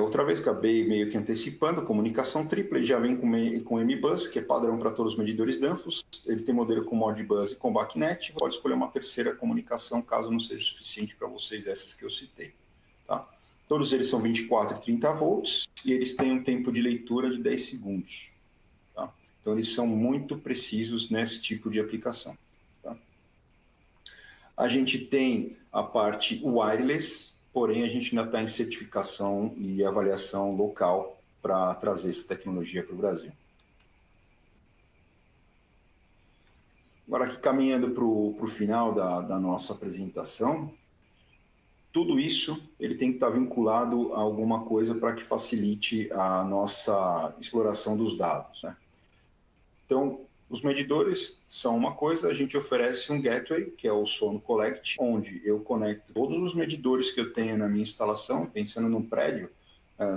B: outra vez, acabei meio que antecipando, comunicação tripla, ele já vem com MBus, que é padrão para todos os medidores Danfoss, ele tem modelo com Modbus e com BACnet, pode escolher uma terceira comunicação, caso não seja suficiente para vocês essas que eu citei. Tá? Todos eles são 24 e 30 volts, e eles têm um tempo de leitura de 10 segundos. Tá? Então, eles são muito precisos nesse tipo de aplicação. Tá? A gente tem a parte wireless, porém a gente ainda está em certificação e avaliação local para trazer essa tecnologia para o Brasil. Agora aqui caminhando para o final da nossa apresentação, tudo isso ele tem que estar vinculado a alguma coisa para que facilite a nossa exploração dos dados, né? Então, os medidores são uma coisa, a gente oferece um gateway, que é o Sono Collect, onde eu conecto todos os medidores que eu tenho na minha instalação, pensando num prédio,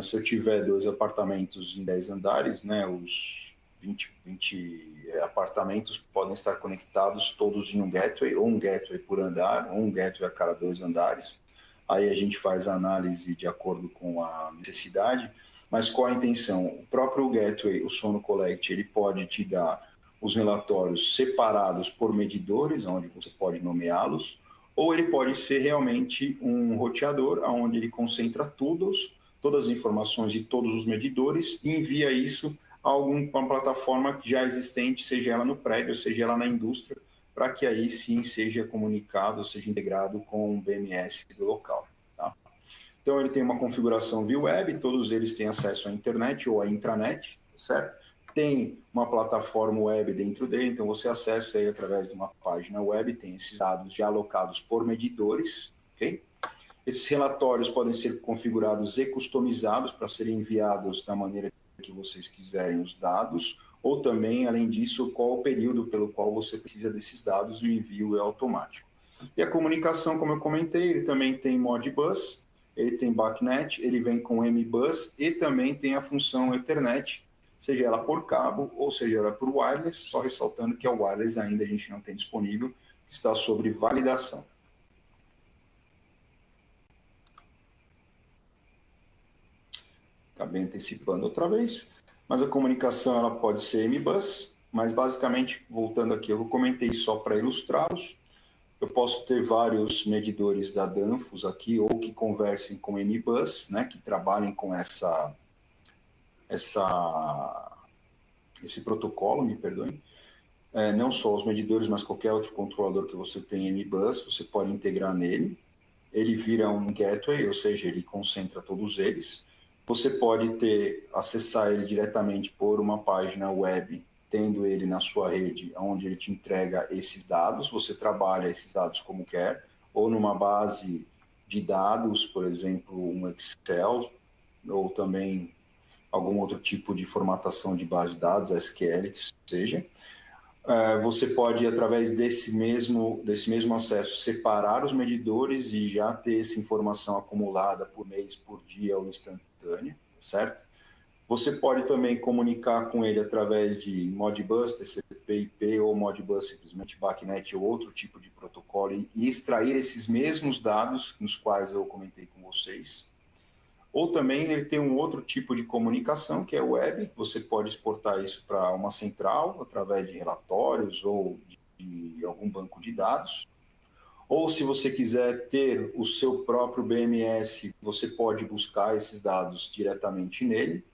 B: se eu tiver 2 apartamentos em 10 andares, né, os 20 apartamentos podem estar conectados todos em um gateway, ou um gateway por andar, ou um gateway a cada 2 andares. Aí a gente faz a análise de acordo com a necessidade. Mas qual a intenção? O próprio gateway, o Sono Collect, ele pode te dar os relatórios separados por medidores, onde você pode nomeá-los, ou ele pode ser realmente um roteador, onde ele concentra todas as informações de todos os medidores e envia isso a uma plataforma já existente, seja ela no prédio, seja ela na indústria, para que aí sim seja comunicado, seja integrado com o BMS do local. Então, ele tem uma configuração via web, todos eles têm acesso à internet ou à intranet, certo? Tem uma plataforma web dentro dele, então você acessa aí através de uma página web, tem esses dados já alocados por medidores, ok? Esses relatórios podem ser configurados e customizados para serem enviados da maneira que vocês quiserem os dados, ou também, além disso, qual o período pelo qual você precisa desses dados e o envio é automático. E a comunicação, como eu comentei, ele também tem Modbus, ele tem BACnet, ele vem com MBus e também tem a função Ethernet, seja ela por cabo ou seja ela por wireless, só ressaltando que o wireless ainda a gente não tem disponível, está sobre validação. Acabei antecipando outra vez, mas a comunicação ela pode ser MBus, mas basicamente, voltando aqui, eu comentei só para ilustrá-los. Eu posso ter vários medidores da Danfoss aqui, ou que conversem com MBus, né, que trabalhem com esse protocolo, me perdoem. Não só os medidores, mas qualquer outro controlador que você tenha MBus, você pode integrar nele. Ele vira um gateway, ou seja, ele concentra todos eles. Você pode acessar ele diretamente por uma página web, tendo ele na sua rede, onde ele te entrega esses dados, você trabalha esses dados como quer, ou numa base de dados, por exemplo, um Excel, ou também algum outro tipo de formatação de base de dados, SQL, que seja. Você pode, através desse mesmo acesso, separar os medidores e já ter essa informação acumulada por mês, por dia ou instantânea, certo? Você pode também comunicar com ele através de Modbus, TCP/IP ou Modbus simplesmente BACnet ou outro tipo de protocolo e extrair esses mesmos dados nos quais eu comentei com vocês. Ou também ele tem um outro tipo de comunicação, que é web. Você pode exportar isso para uma central, através de relatórios ou de algum banco de dados. Ou se você quiser ter o seu próprio BMS, você pode buscar esses dados diretamente nele.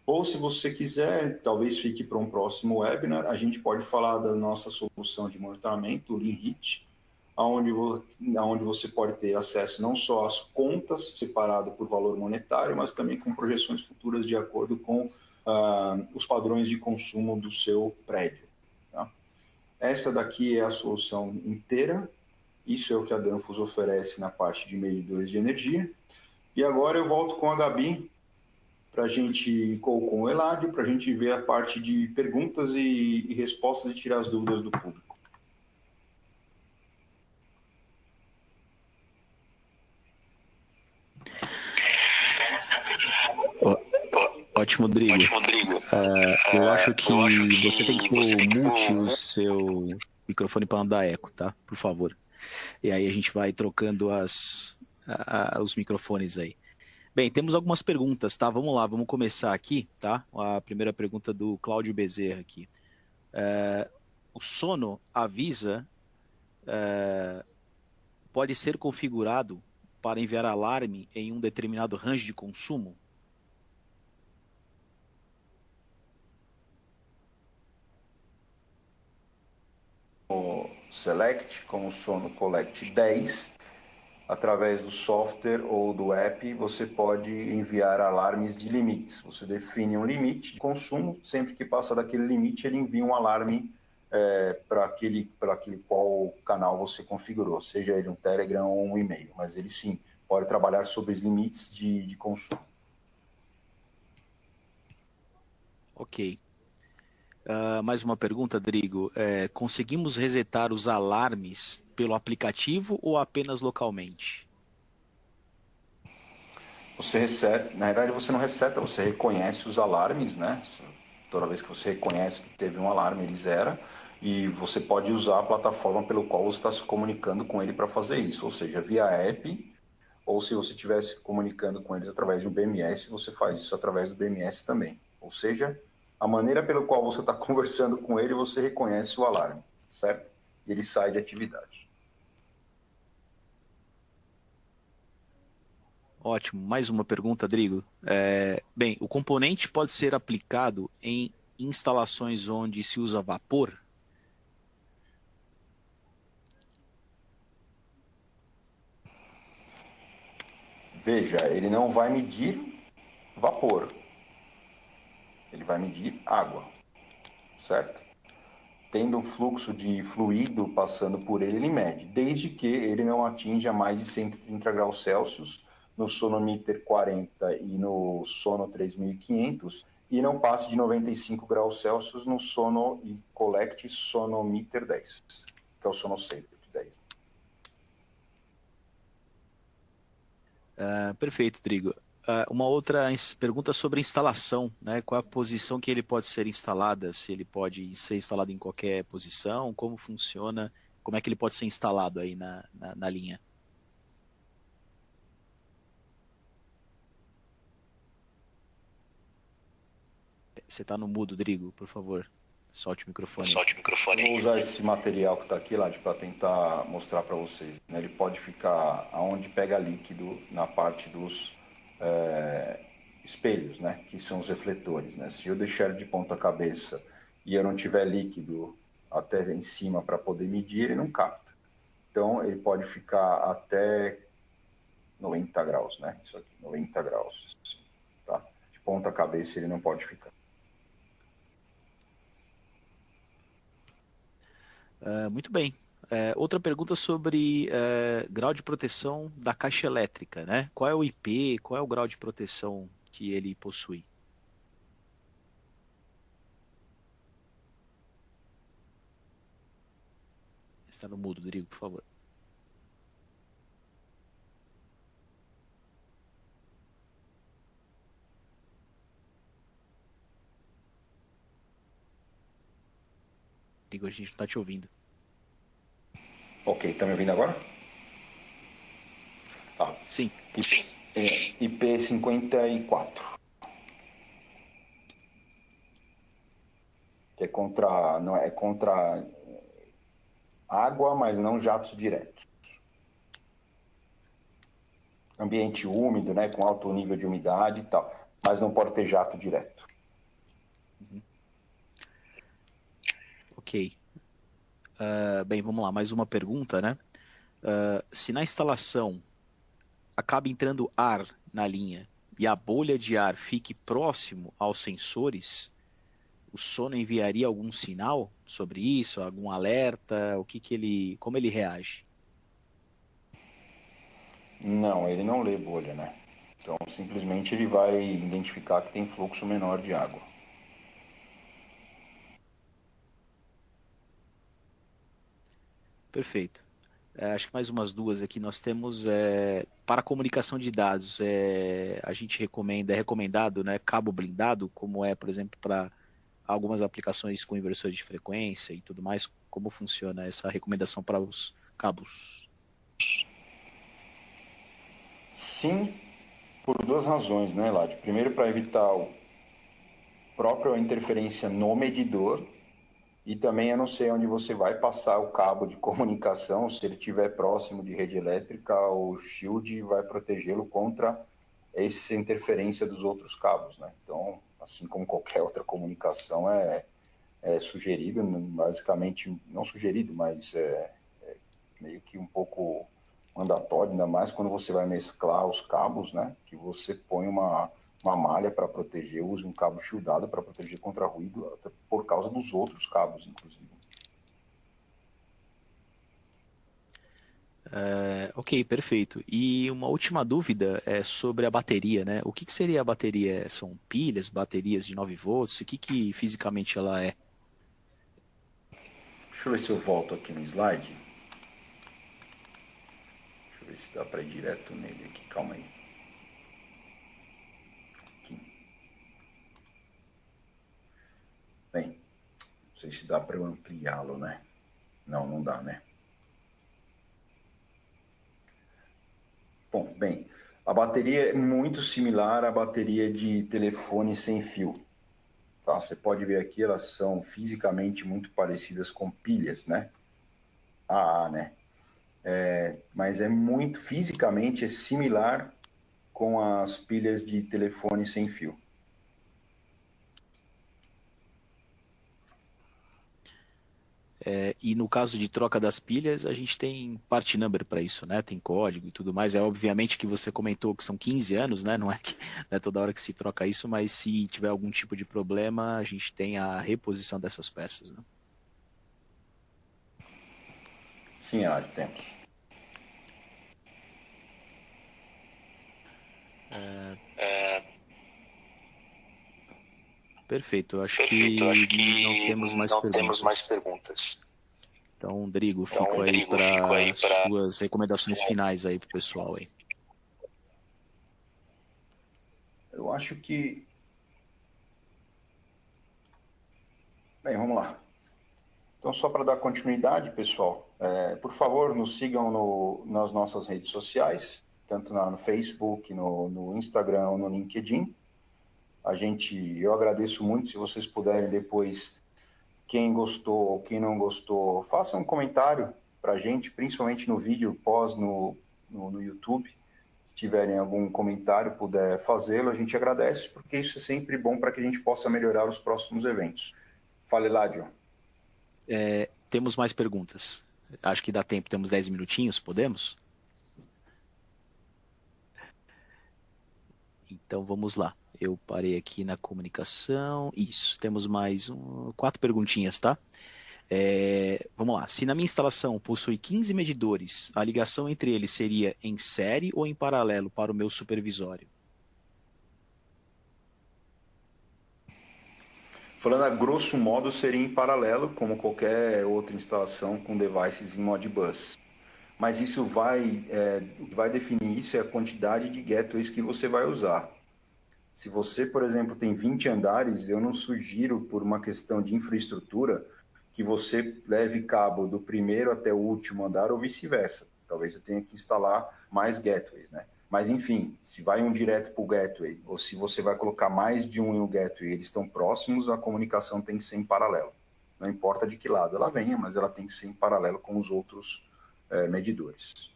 B: Ou se você quiser, talvez fique para um próximo webinar, a gente pode falar da nossa solução de monitoramento, o Lean-Hit, onde você pode ter acesso não só às contas separado por valor monetário, mas também com projeções futuras de acordo com os padrões de consumo do seu prédio. Tá? Essa daqui é a solução inteira, isso é o que a Danfoss oferece na parte de medidores de energia. E agora eu volto com a Gabi, para a gente, com o Eladio, para a gente ver a parte de perguntas e respostas e tirar as dúvidas do público.
C: Ótimo, Drigo. Eu acho que você tem que pôr mute o seu microfone para não dar eco, tá? Por favor. E aí a gente vai trocando os microfones aí. Bem, temos algumas perguntas, tá? Vamos lá, vamos começar aqui, tá? A primeira pergunta do Cláudio Bezerra aqui. O sono avisa pode ser configurado para enviar alarme em um determinado range de consumo?
B: O Select, com o Sono Collect 10, através do software ou do app, você pode enviar alarmes de limites. Você define um limite de consumo, sempre que passa daquele limite, ele envia um alarme para aquele qual canal você configurou, seja ele um Telegram ou um e-mail, mas ele sim pode trabalhar sobre os limites de consumo.
C: Ok. Mais uma pergunta, Drigo. Conseguimos resetar os alarmes pelo aplicativo ou apenas localmente?
B: Você reseta, na verdade você não reseta, você reconhece os alarmes, né? Toda vez que você reconhece que teve um alarme, ele zera, e você pode usar a plataforma pelo qual você está se comunicando com ele para fazer isso, ou seja, via app, ou se você estiver se comunicando com eles através de um BMS, você faz isso através do BMS também. Ou seja, a maneira pela qual você está conversando com ele, você reconhece o alarme, certo? E ele sai de atividade.
C: Ótimo. Mais uma pergunta, Drigo. Bem, o componente pode ser aplicado em instalações onde se usa vapor?
B: Veja, ele não vai medir vapor, ele vai medir água, certo? Tendo um fluxo de fluido passando por ele, ele mede, desde que ele não atinja mais de 130 graus Celsius no sonometer 40 e no sono 3500 e não passe de 95 graus Celsius no sono e collect sonometer 10, que é o sonosafe 10.
C: Perfeito, Drigo. Uma outra pergunta sobre instalação, né? Qual a posição que ele pode ser instalada? Se ele pode ser instalado em qualquer posição, como funciona, como é que ele pode ser instalado aí na linha? Você está no mudo, Drigo, por favor. Solte o microfone.
B: Vou usar esse material que está aqui, lá, para tentar mostrar para vocês. Ele pode ficar aonde pega líquido na parte dos espelhos, né? Que são os refletores. Né? Se eu deixar ele de ponta cabeça e eu não tiver líquido até em cima para poder medir, ele não capta. Então, ele pode ficar até 90 graus, né? Isso aqui, 90 graus. Tá? De ponta cabeça ele não pode ficar.
C: Muito bem. Outra pergunta sobre grau de proteção da caixa elétrica, né? Qual é o IP, qual é o grau de proteção que ele possui? Está no mudo, Rodrigo, por favor. Rodrigo, a gente não está te ouvindo.
B: Ok, tá me ouvindo agora? Tá.
C: Sim.
B: IP54. Que é contra, não é contra água, mas não jatos diretos. Ambiente úmido, né, com alto nível de umidade e tal, mas não pode ter jato direto.
C: Ok. Bem, vamos lá, mais uma pergunta, né? Se na instalação acaba entrando ar na linha e a bolha de ar fique próximo aos sensores, o sono enviaria algum sinal sobre isso, algum alerta? Como ele reage?
B: Não, ele não lê bolha, né? Então, simplesmente ele vai identificar que tem fluxo menor de água.
C: Perfeito. Acho que mais umas duas aqui. Nós temos para comunicação de dados, a gente é recomendado, né, cabo blindado, como é, por exemplo, para algumas aplicações com inversores de frequência e tudo mais. Como funciona essa recomendação para os cabos?
B: Sim, por duas razões, né, Lad? Primeiro, para evitar a própria interferência no medidor, e também eu não sei onde você vai passar o cabo de comunicação, se ele estiver próximo de rede elétrica, o shield vai protegê-lo contra essa interferência dos outros cabos, né? Então, assim como qualquer outra comunicação, é sugerido, basicamente, não sugerido, mas meio que um pouco mandatório, ainda mais quando você vai mesclar os cabos, né? Que você põe uma malha para proteger, use um cabo shieldado para proteger contra ruído, até por causa dos outros cabos, inclusive.
C: Ok, perfeito. E uma última dúvida é sobre a bateria, né? O que seria a bateria? São pilhas, baterias de 9 volts? O que fisicamente ela é?
B: Deixa eu ver se eu volto aqui no slide. Deixa eu ver se dá para ir direto nele aqui, calma aí. Aqui. Bem, não sei se dá para eu ampliá-lo, né? Não, não dá, né? Bom, bem, a bateria é muito similar à bateria de telefone sem fio. Tá? Você pode ver aqui, elas são fisicamente muito parecidas com pilhas, né? AA, né? Mas é muito, fisicamente, é similar com as pilhas de telefone sem fio.
C: E no caso de troca das pilhas, a gente tem part number para isso, né? Tem código e tudo mais. É obviamente que você comentou que são 15 anos, né? Não é, não é toda hora que se troca isso, mas se tiver algum tipo de problema, a gente tem a reposição dessas peças, né?
B: Sim, Adi, temos.
C: Perfeito. Eu acho que não temos mais perguntas. Então, Drigo, fico aí para suas recomendações finais aí para o pessoal aí.
B: Eu acho que... Bem, vamos lá. Então, só para dar continuidade, pessoal, por favor, nos sigam nas nossas redes sociais, tanto no Facebook, no Instagram, no LinkedIn. Eu agradeço muito se vocês puderem depois, quem gostou ou quem não gostou, façam um comentário para a gente, principalmente no vídeo pós no YouTube. Se tiverem algum comentário, puder fazê-lo, a gente agradece, porque isso é sempre bom para que a gente possa melhorar os próximos eventos. Fale, Ládio.
C: Temos mais perguntas. Acho que dá tempo, temos 10 minutinhos, podemos? Então vamos lá. Eu parei aqui na comunicação. Isso, temos mais 4 perguntinhas, tá? Vamos lá. Se na minha instalação possui 15 medidores, a ligação entre eles seria em série ou em paralelo para o meu supervisório?
B: Falando a grosso modo, seria em paralelo, como qualquer outra instalação com devices em Modbus. Mas isso o que vai definir isso é a quantidade de gateways que você vai usar. Se você, por exemplo, tem 20 andares, eu não sugiro, por uma questão de infraestrutura, que você leve cabo do primeiro até o último andar ou vice-versa. Talvez eu tenha que instalar mais gateways, né? Mas, enfim, se vai um direto para o gateway, ou se você vai colocar mais de um em um gateway e eles estão próximos, a comunicação tem que ser em paralelo. Não importa de que lado ela venha, mas ela tem que ser em paralelo com os outros medidores.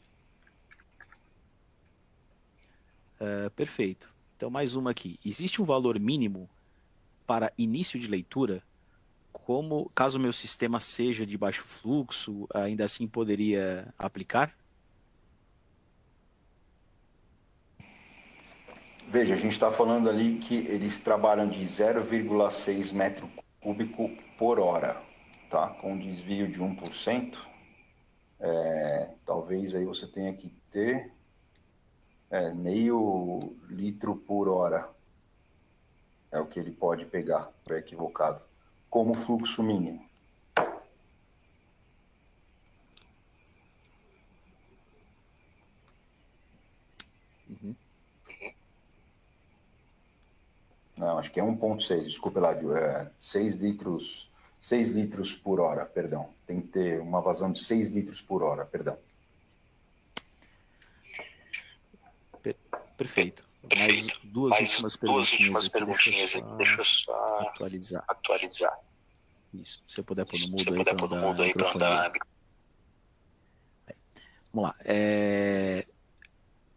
C: Perfeito. Então, mais uma aqui. Existe um valor mínimo para início de leitura? Como, caso o meu sistema seja de baixo fluxo, ainda assim poderia aplicar?
B: Veja, a gente está falando ali que eles trabalham de 0,6 metro cúbico por hora, tá? Com um desvio de 1%. Talvez aí você tenha que ter meio litro por hora. É o que ele pode pegar, para equivocado, como fluxo mínimo.
C: Uhum.
B: Não, acho que é 1,6, desculpa, Eladio, 6 litros por hora, perdão. Tem que ter uma vazão de 6 litros por hora, perdão.
C: Perfeito. Mais duas últimas perguntinhas aqui. Deixa eu só atualizar. Isso. Se você puder pôr no mudo aí para dar microfonia. Vamos lá.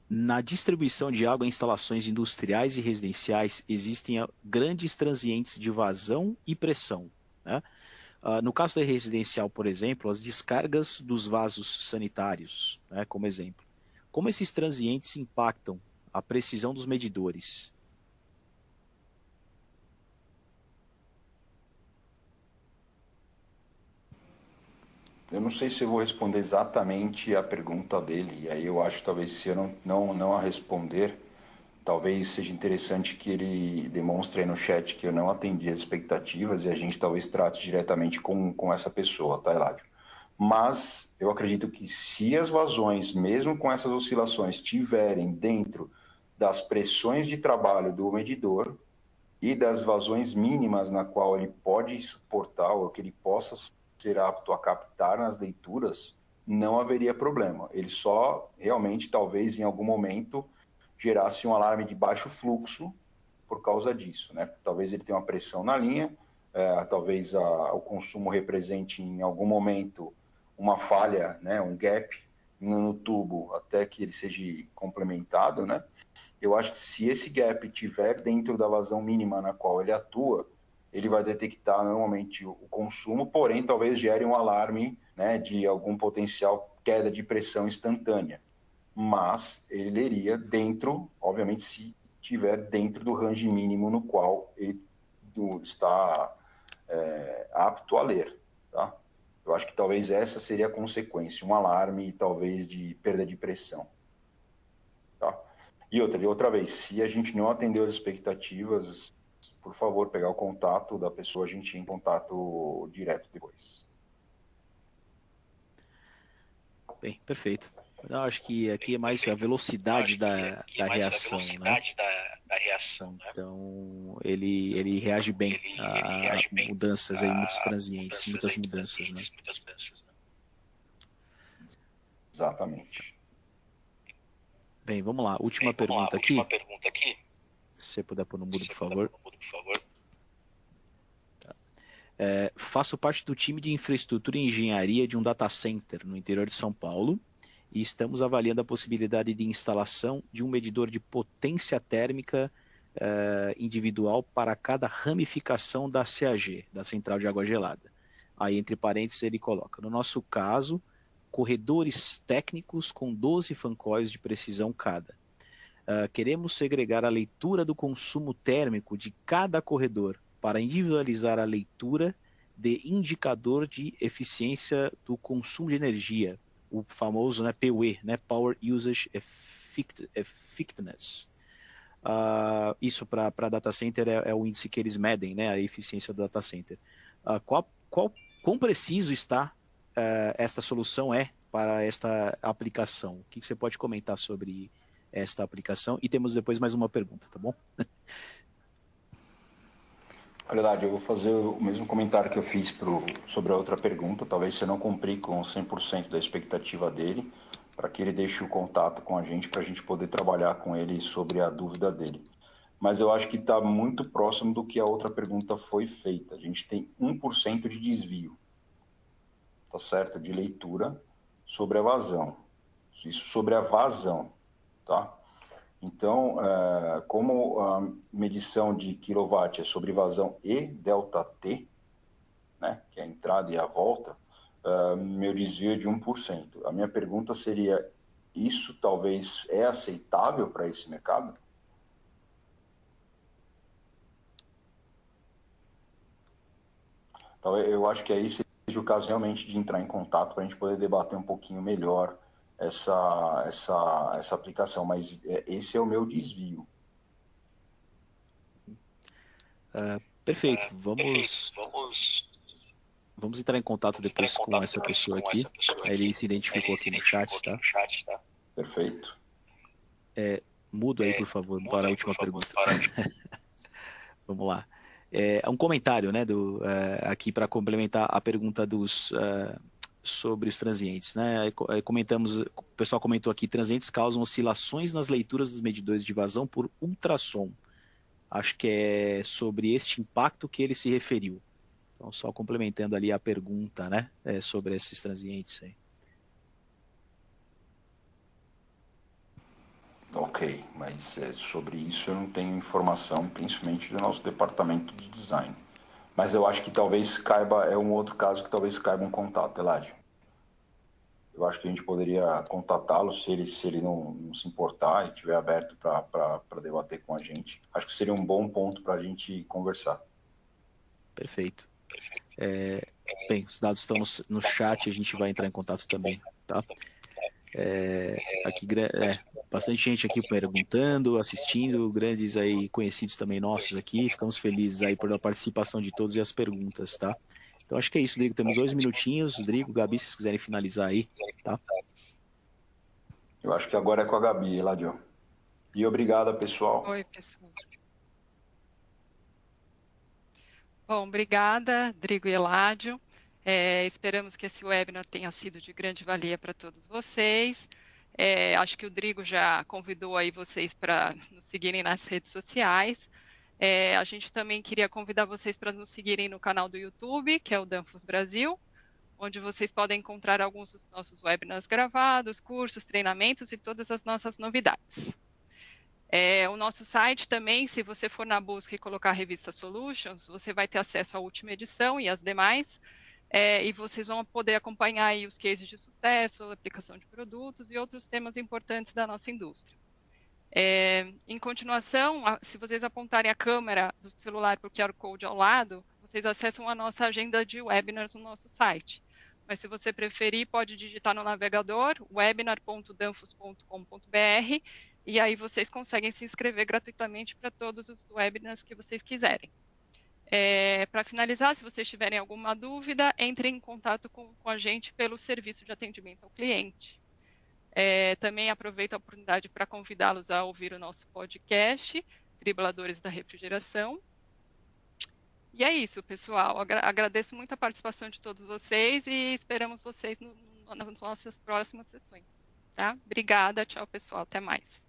C: Na distribuição de água em instalações industriais e residenciais, existem grandes transientes de vazão e pressão, né? No caso da residencial, por exemplo, as descargas dos vasos sanitários, né, como exemplo. Como esses transientes impactam a precisão dos medidores?
B: Eu não sei se eu vou responder exatamente a pergunta dele, e aí eu acho talvez se eu não a responder, talvez seja interessante que ele demonstre aí no chat que eu não atendi as expectativas e a gente talvez trate diretamente com essa pessoa, tá, Eladio? Mas eu acredito que se as vazões, mesmo com essas oscilações, estiverem dentro das pressões de trabalho do medidor e das vazões mínimas na qual ele pode suportar ou que ele possa ser apto a captar nas leituras, não haveria problema. Ele só realmente, talvez em algum momento, gerasse um alarme de baixo fluxo por causa disso, né? Talvez ele tenha uma pressão na linha, talvez o consumo represente em algum momento uma falha, né, um gap no tubo até que ele seja complementado, né? Eu acho que se esse gap estiver dentro da vazão mínima na qual ele atua, ele vai detectar normalmente o consumo, porém talvez gere um alarme, né, de algum potencial queda de pressão instantânea. Mas ele leria dentro, obviamente, se estiver dentro do range mínimo no qual ele está apto a ler, tá? Eu acho que talvez essa seria a consequência, um alarme talvez de perda de pressão, tá? E outra vez, se a gente não atendeu as expectativas, por favor, pegar o contato da pessoa, a gente em contato direto depois.
C: Bem, perfeito. Eu acho que aqui é mais a velocidade da reação, né? Então, ele reage bem a mudanças aí, muitos transientes, muitas mudanças, né?
B: Exatamente.
C: Bem, vamos lá. Última pergunta aqui. Se você puder pôr no mudo, por favor. Tá. Faço parte do time de infraestrutura e engenharia de um data center no interior de São Paulo e estamos avaliando a possibilidade de instalação de um medidor de potência térmica individual para cada ramificação da CAG, da Central de Água Gelada. Aí, entre parênteses, ele coloca, no nosso caso, corredores técnicos com 12 fancóis de precisão cada. Queremos segregar a leitura do consumo térmico de cada corredor para individualizar a leitura de indicador de eficiência do consumo de energia, o famoso, né, PUE, né, Power Usage Effectiveness. Isso para data center é o índice que eles medem, né, a eficiência do data center. Quão preciso está esta solução para esta aplicação? O que você pode comentar sobre esta aplicação? E temos depois mais uma pergunta, tá bom?
B: Na verdade, eu vou fazer o mesmo comentário que eu fiz sobre a outra pergunta. Talvez se eu não cumprir com 100% da expectativa dele, para que ele deixe o contato com a gente, para a gente poder trabalhar com ele sobre a dúvida dele. Mas eu acho que está muito próximo do que a outra pergunta foi feita. A gente tem 1% de desvio, tá certo? De leitura sobre a vazão. Isso sobre a vazão, tá? Então, como a medição de quilowatt é sobre vazão e ΔT, né, que é a entrada e a volta, meu desvio é de 1%. A minha pergunta seria, isso talvez é aceitável para esse mercado? Então, eu acho que aí seja o caso realmente de entrar em contato para a gente poder debater um pouquinho melhor essa aplicação, mas esse é o meu desvio.
C: Perfeito, vamos entrar em contato depois com essa pessoa aqui. Ele se identificou aqui no chat, tá?
B: Perfeito.
C: Mudo aí, por favor, para a última pergunta. Vamos lá. Um comentário, né, aqui para complementar a pergunta sobre os transientes, né? O pessoal comentou aqui, transientes causam oscilações nas leituras dos medidores de vazão por ultrassom. Acho que é sobre este impacto que ele se referiu. Então, só complementando ali a pergunta, né, sobre esses transientes aí.
B: Ok, mas sobre isso eu não tenho informação, principalmente do nosso departamento de design. Mas eu acho que talvez caiba, um outro caso que talvez caiba um contato, Eladio. Eu acho que a gente poderia contatá-lo se ele não se importar e estiver aberto para debater com a gente. Acho que seria um bom ponto para a gente conversar.
C: Perfeito. Bem, os dados estão no chat, a gente vai entrar em contato também, tá? Aqui, bastante gente aqui perguntando, assistindo, grandes aí conhecidos também nossos aqui. Ficamos felizes aí pela participação de todos e as perguntas, tá? Então acho que é isso, Drigo. Temos 2 minutinhos. Drigo, Gabi, se vocês quiserem finalizar aí, tá?
B: Eu acho que agora é com a Gabi, Eladio. E obrigado, pessoal.
A: Oi, pessoal. Bom, obrigada, Drigo e Eladio. Esperamos que esse webinar tenha sido de grande valia para todos vocês. Acho que o Drigo já convidou aí vocês para nos seguirem nas redes sociais. A gente também queria convidar vocês para nos seguirem no canal do YouTube, que é o Danfoss Brasil, onde vocês podem encontrar alguns dos nossos webinars gravados, cursos, treinamentos e todas as nossas novidades. O nosso site também, se você for na busca e colocar a revista Solutions, você vai ter acesso à última edição e às demais, e vocês vão poder acompanhar aí os cases de sucesso, aplicação de produtos e outros temas importantes da nossa indústria. Em continuação, se vocês apontarem a câmera do celular para o QR Code ao lado, vocês acessam a nossa agenda de webinars no nosso site. Mas se você preferir, pode digitar no navegador webinar.danfoss.com.br e aí vocês conseguem se inscrever gratuitamente para todos os webinars que vocês quiserem. Para finalizar, se vocês tiverem alguma dúvida, entrem em contato com a gente pelo serviço de atendimento ao cliente. Também aproveito a oportunidade para convidá-los a ouvir o nosso podcast, Dribladores da Refrigeração. E é isso, pessoal. Agradeço muito a participação de todos vocês e esperamos vocês nas nossas próximas sessões. Tá? Obrigada, tchau, pessoal. Até mais.